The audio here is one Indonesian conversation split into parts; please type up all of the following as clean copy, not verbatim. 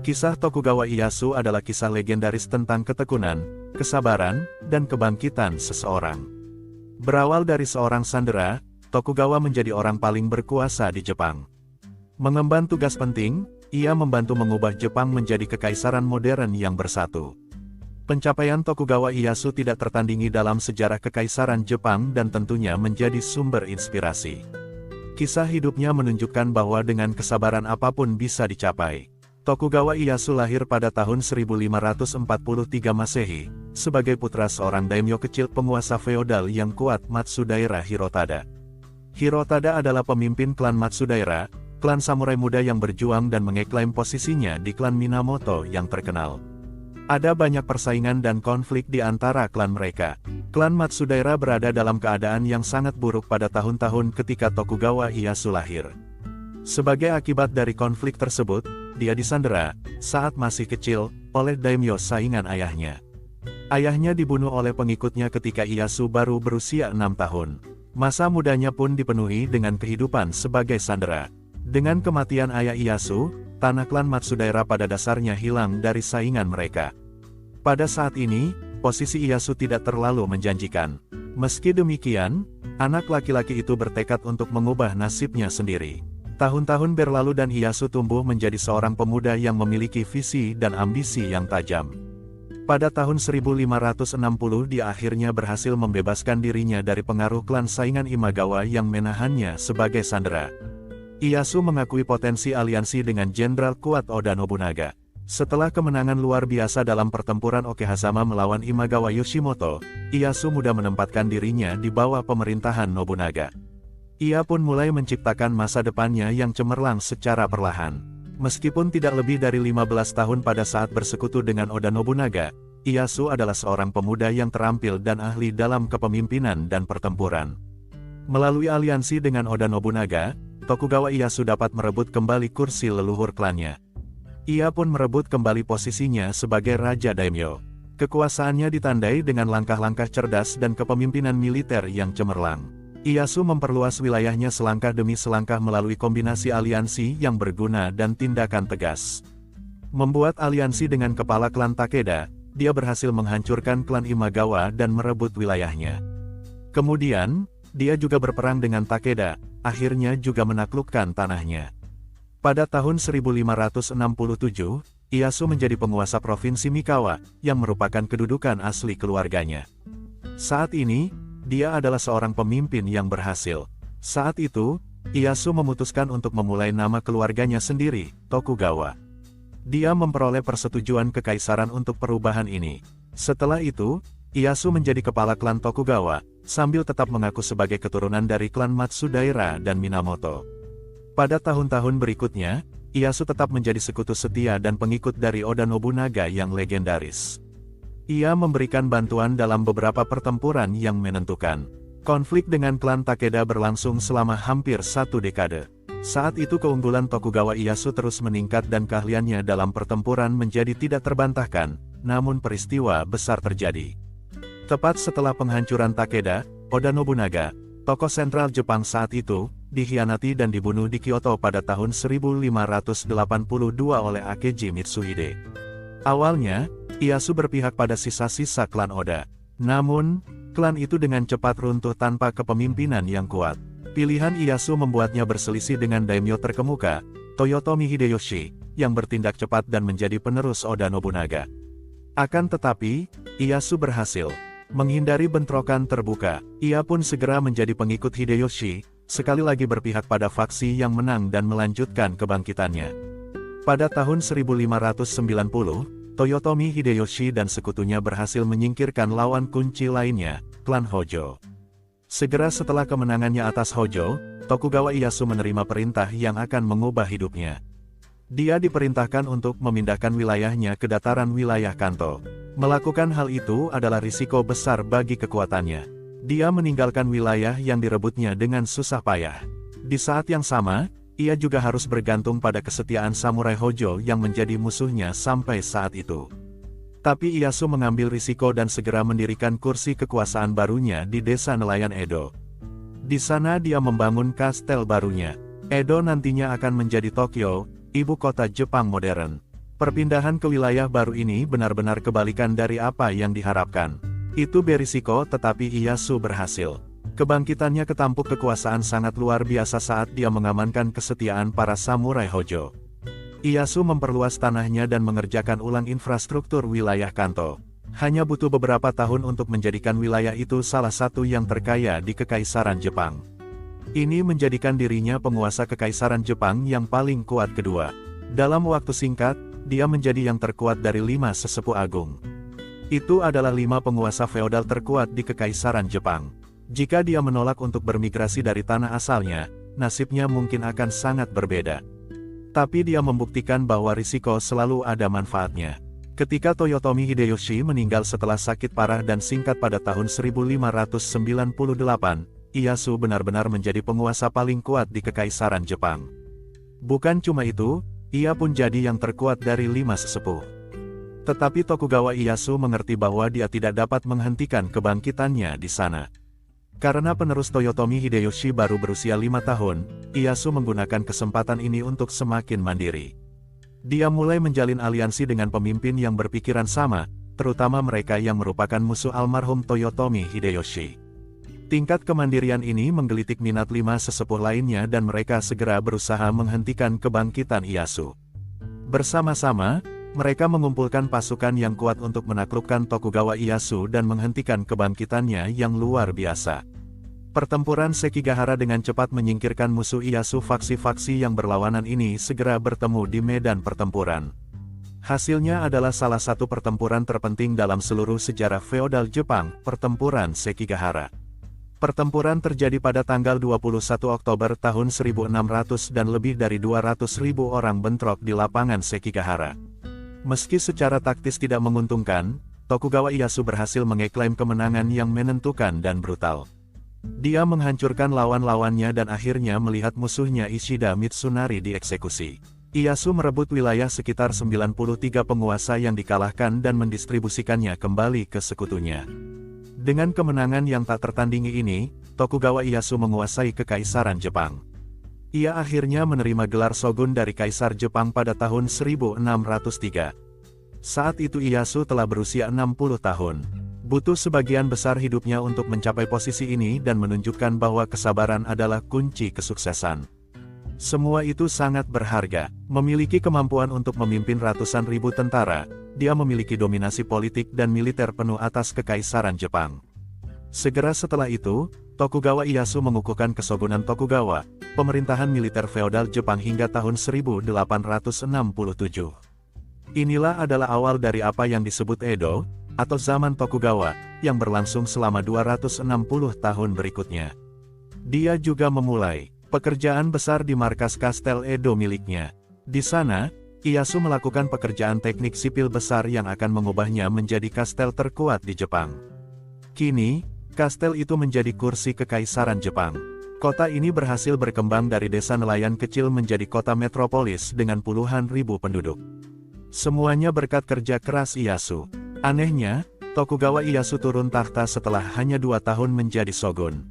Kisah Tokugawa Ieyasu adalah kisah legendaris tentang ketekunan, kesabaran, dan kebangkitan seseorang. Berawal dari seorang sandera, Tokugawa menjadi orang paling berkuasa di Jepang. Mengemban tugas penting, ia membantu mengubah Jepang menjadi kekaisaran modern yang bersatu. Pencapaian Tokugawa Ieyasu tidak tertandingi dalam sejarah kekaisaran Jepang dan tentunya menjadi sumber inspirasi. Kisah hidupnya menunjukkan bahwa dengan kesabaran apapun bisa dicapai. Tokugawa Ieyasu lahir pada tahun 1543 Masehi, sebagai putra seorang daimyo kecil penguasa feodal yang kuat Matsudaira Hirotada. Hirotada adalah pemimpin klan Matsudaira, klan samurai muda yang berjuang dan mengeklaim posisinya di klan Minamoto yang terkenal. Ada banyak persaingan dan konflik di antara klan mereka. Klan Matsudaira berada dalam keadaan yang sangat buruk pada tahun-tahun ketika Tokugawa Ieyasu lahir. Sebagai akibat dari konflik tersebut, dia disandera, saat masih kecil, oleh daimyo saingan ayahnya. Ayahnya dibunuh oleh pengikutnya ketika Ieyasu baru berusia 6 tahun. Masa mudanya pun dipenuhi dengan kehidupan sebagai sandera. Dengan kematian ayah Ieyasu, tanah klan Matsudaira pada dasarnya hilang dari saingan mereka. Pada saat ini, posisi Ieyasu tidak terlalu menjanjikan. Meski demikian, anak laki-laki itu bertekad untuk mengubah nasibnya sendiri. Tahun-tahun berlalu dan Ieyasu tumbuh menjadi seorang pemuda yang memiliki visi dan ambisi yang tajam. Pada tahun 1560 dia akhirnya berhasil membebaskan dirinya dari pengaruh klan saingan Imagawa yang menahannya sebagai sandera. Ieyasu mengakui potensi aliansi dengan Jenderal kuat Oda Nobunaga. Setelah kemenangan luar biasa dalam pertempuran Okehazama melawan Imagawa Yoshimoto, Ieyasu mudah menempatkan dirinya di bawah pemerintahan Nobunaga. Ia pun mulai menciptakan masa depannya yang cemerlang secara perlahan. Meskipun tidak lebih dari 15 tahun pada saat bersekutu dengan Oda Nobunaga, Ieyasu adalah seorang pemuda yang terampil dan ahli dalam kepemimpinan dan pertempuran. Melalui aliansi dengan Oda Nobunaga, Tokugawa Ieyasu dapat merebut kembali kursi leluhur klannya. Ia pun merebut kembali posisinya sebagai Raja Daimyo. Kekuasaannya ditandai dengan langkah-langkah cerdas dan kepemimpinan militer yang cemerlang. Ieyasu memperluas wilayahnya selangkah demi selangkah melalui kombinasi aliansi yang berguna dan tindakan tegas. Membuat aliansi dengan kepala klan Takeda, dia berhasil menghancurkan klan Imagawa dan merebut wilayahnya. Kemudian, dia juga berperang dengan Takeda, akhirnya juga menaklukkan tanahnya. Pada tahun 1567, Ieyasu menjadi penguasa Provinsi Mikawa, yang merupakan kedudukan asli keluarganya. Saat ini, dia adalah seorang pemimpin yang berhasil. Saat itu, Ieyasu memutuskan untuk memulai nama keluarganya sendiri, Tokugawa. Dia memperoleh persetujuan kekaisaran untuk perubahan ini. Setelah itu, Ieyasu menjadi kepala klan Tokugawa, sambil tetap mengaku sebagai keturunan dari klan Matsudaira dan Minamoto. Pada tahun-tahun berikutnya, Ieyasu tetap menjadi sekutu setia dan pengikut dari Oda Nobunaga yang legendaris. Ia memberikan bantuan dalam beberapa pertempuran yang menentukan. Konflik dengan klan Takeda berlangsung selama hampir 1 dekade. Saat itu keunggulan Tokugawa Ieyasu terus meningkat dan keahliannya dalam pertempuran menjadi tidak terbantahkan, namun peristiwa besar terjadi. Tepat setelah penghancuran Takeda, Oda Nobunaga, tokoh sentral Jepang saat itu, dikhianati dan dibunuh di Kyoto pada tahun 1582 oleh Akeji Mitsuhide. Awalnya, Ieyasu berpihak pada sisa-sisa klan Oda. Namun, klan itu dengan cepat runtuh tanpa kepemimpinan yang kuat. Pilihan Ieyasu membuatnya berselisih dengan daimyo terkemuka, Toyotomi Hideyoshi, yang bertindak cepat dan menjadi penerus Oda Nobunaga. Akan tetapi, Ieyasu berhasil menghindari bentrokan terbuka. Ia pun segera menjadi pengikut Hideyoshi, sekali lagi berpihak pada faksi yang menang dan melanjutkan kebangkitannya. Pada tahun 1590, Toyotomi Hideyoshi dan sekutunya berhasil menyingkirkan lawan kunci lainnya, klan Hojo. Segera setelah kemenangannya atas Hojo, Tokugawa Ieyasu menerima perintah yang akan mengubah hidupnya. Dia diperintahkan untuk memindahkan wilayahnya ke dataran wilayah Kanto. Melakukan hal itu adalah risiko besar bagi kekuatannya. Dia meninggalkan wilayah yang direbutnya dengan susah payah. Di saat yang sama, ia juga harus bergantung pada kesetiaan samurai Hojo yang menjadi musuhnya sampai saat itu. Tapi Ieyasu mengambil risiko dan segera mendirikan kursi kekuasaan barunya di desa nelayan Edo. Di sana dia membangun kastel barunya. Edo nantinya akan menjadi Tokyo, ibu kota Jepang modern. Perpindahan ke wilayah baru ini benar-benar kebalikan dari apa yang diharapkan. Itu berisiko, tetapi Ieyasu berhasil. Kebangkitannya ketampuk kekuasaan sangat luar biasa saat dia mengamankan kesetiaan para samurai Hojo. Ieyasu memperluas tanahnya dan mengerjakan ulang infrastruktur wilayah Kanto. Hanya butuh beberapa tahun untuk menjadikan wilayah itu salah satu yang terkaya di Kekaisaran Jepang. Ini menjadikan dirinya penguasa Kekaisaran Jepang yang paling kuat kedua. Dalam waktu singkat, dia menjadi yang terkuat dari 5 sesepuh agung. Itu adalah 5 penguasa feodal terkuat di Kekaisaran Jepang. Jika dia menolak untuk bermigrasi dari tanah asalnya, nasibnya mungkin akan sangat berbeda. Tapi dia membuktikan bahwa risiko selalu ada manfaatnya. Ketika Toyotomi Hideyoshi meninggal setelah sakit parah dan singkat pada tahun 1598, Ieyasu benar-benar menjadi penguasa paling kuat di Kekaisaran Jepang. Bukan cuma itu, ia pun jadi yang terkuat dari 5 sesepuh. Tetapi Tokugawa Ieyasu mengerti bahwa dia tidak dapat menghentikan kebangkitannya di sana. Karena penerus Toyotomi Hideyoshi baru berusia 5 tahun, Ieyasu menggunakan kesempatan ini untuk semakin mandiri. Dia mulai menjalin aliansi dengan pemimpin yang berpikiran sama, terutama mereka yang merupakan musuh almarhum Toyotomi Hideyoshi. Tingkat kemandirian ini menggelitik minat 5 sesepuh lainnya dan mereka segera berusaha menghentikan kebangkitan Ieyasu. Bersama-sama, mereka mengumpulkan pasukan yang kuat untuk menaklukkan Tokugawa Ieyasu dan menghentikan kebangkitannya yang luar biasa. Pertempuran Sekigahara dengan cepat menyingkirkan musuh Ieyasu. Faksi-faksi yang berlawanan ini segera bertemu di medan pertempuran. Hasilnya adalah salah satu pertempuran terpenting dalam seluruh sejarah feodal Jepang, Pertempuran Sekigahara. Pertempuran terjadi pada tanggal 21 Oktober tahun 1600 dan lebih dari 200.000 orang bentrok di lapangan Sekigahara. Meski secara taktis tidak menguntungkan, Tokugawa Ieyasu berhasil mengeklaim kemenangan yang menentukan dan brutal. Dia menghancurkan lawan-lawannya dan akhirnya melihat musuhnya Ishida Mitsunari dieksekusi. Ieyasu merebut wilayah sekitar 93 penguasa yang dikalahkan dan mendistribusikannya kembali ke sekutunya. Dengan kemenangan yang tak tertandingi ini, Tokugawa Ieyasu menguasai Kekaisaran Jepang. Ia akhirnya menerima gelar Shogun dari Kaisar Jepang pada tahun 1603. Saat itu Ieyasu telah berusia 60 tahun. Butuh sebagian besar hidupnya untuk mencapai posisi ini dan menunjukkan bahwa kesabaran adalah kunci kesuksesan. Semua itu sangat berharga. Memiliki kemampuan untuk memimpin ratusan ribu tentara, dia memiliki dominasi politik dan militer penuh atas Kekaisaran Jepang. Segera setelah itu, Tokugawa Ieyasu mengukuhkan Kesogunan Tokugawa, pemerintahan militer feodal Jepang hingga tahun 1867. Inilah adalah awal dari apa yang disebut Edo, atau zaman Tokugawa, yang berlangsung selama 260 tahun berikutnya. Dia juga memulai pekerjaan besar di markas Kastel Edo miliknya. Di sana, Ieyasu melakukan pekerjaan teknik sipil besar yang akan mengubahnya menjadi kastel terkuat di Jepang. Kini, kastel itu menjadi kursi Kekaisaran Jepang. Kota ini berhasil berkembang dari desa nelayan kecil menjadi kota metropolis dengan puluhan ribu penduduk. Semuanya berkat kerja keras Ieyasu. Anehnya, Tokugawa Ieyasu turun tahta setelah hanya 2 tahun menjadi shogun.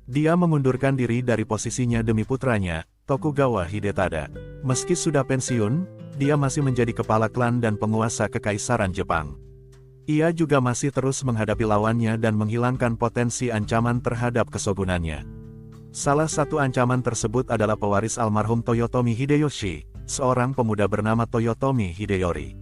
Dia mengundurkan diri dari posisinya demi putranya, Tokugawa Hidetada. Meski sudah pensiun, dia masih menjadi kepala klan dan penguasa Kekaisaran Jepang. Ia juga masih terus menghadapi lawannya dan menghilangkan potensi ancaman terhadap kesogunannya. Salah satu ancaman tersebut adalah pewaris almarhum Toyotomi Hideyoshi, seorang pemuda bernama Toyotomi Hideyori.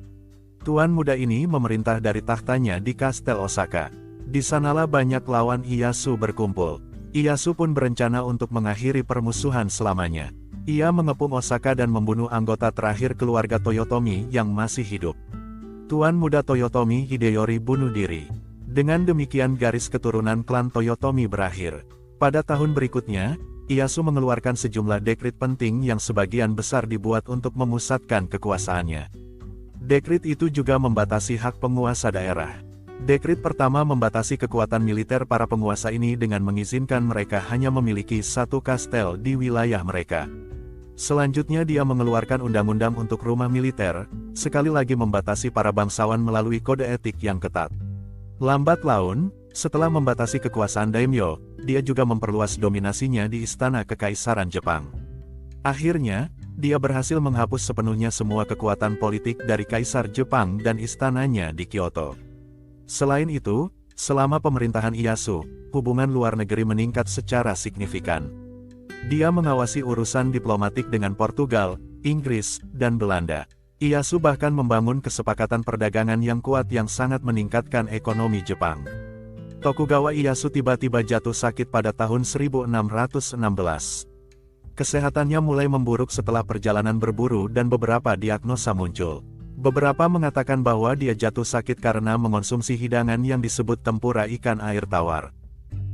Tuan muda ini memerintah dari tahtanya di Kastel Osaka. Di sanalah banyak lawan Ieyasu berkumpul. Ieyasu pun berencana untuk mengakhiri permusuhan selamanya. Ia mengepung Osaka dan membunuh anggota terakhir keluarga Toyotomi yang masih hidup. Tuan muda Toyotomi Hideyori bunuh diri. Dengan demikian garis keturunan klan Toyotomi berakhir. Pada tahun berikutnya, Ieyasu mengeluarkan sejumlah dekrit penting yang sebagian besar dibuat untuk memusatkan kekuasaannya. Dekrit itu juga membatasi hak penguasa daerah. Dekrit pertama membatasi kekuatan militer para penguasa ini dengan mengizinkan mereka hanya memiliki satu kastel di wilayah mereka. Selanjutnya dia mengeluarkan undang-undang untuk rumah militer, sekali lagi membatasi para bangsawan melalui kode etik yang ketat. Lambat laun, setelah membatasi kekuasaan daimyo, dia juga memperluas dominasinya di istana Kekaisaran Jepang. Akhirnya, dia berhasil menghapus sepenuhnya semua kekuatan politik dari Kaisar Jepang dan istananya di Kyoto. Selain itu, selama pemerintahan Ieyasu, hubungan luar negeri meningkat secara signifikan. Dia mengawasi urusan diplomatik dengan Portugal, Inggris, dan Belanda. Ieyasu bahkan membangun kesepakatan perdagangan yang kuat yang sangat meningkatkan ekonomi Jepang. Tokugawa Ieyasu tiba-tiba jatuh sakit pada tahun 1616. Kesehatannya mulai memburuk setelah perjalanan berburu dan beberapa diagnosa muncul. Beberapa mengatakan bahwa dia jatuh sakit karena mengonsumsi hidangan yang disebut tempura ikan air tawar.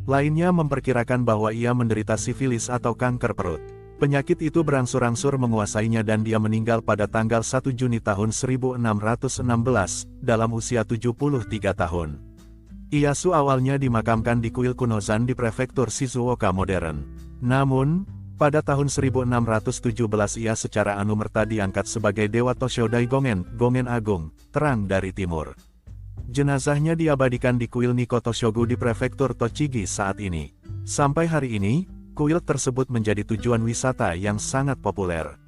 Lainnya memperkirakan bahwa ia menderita sifilis atau kanker perut. Penyakit itu berangsur-angsur menguasainya dan dia meninggal pada tanggal 1 Juni tahun 1616, dalam usia 73 tahun. Ieyasu awalnya dimakamkan di kuil Kunozan di prefektur Shizuoka modern. Namun, pada tahun 1617 ia secara anumerta diangkat sebagai Dewa Toshodai Gongen, Gongen Agung, terang dari timur. Jenazahnya diabadikan di kuil Nikotoshogu di prefektur Tochigi saat ini. Sampai hari ini, kuil tersebut menjadi tujuan wisata yang sangat populer.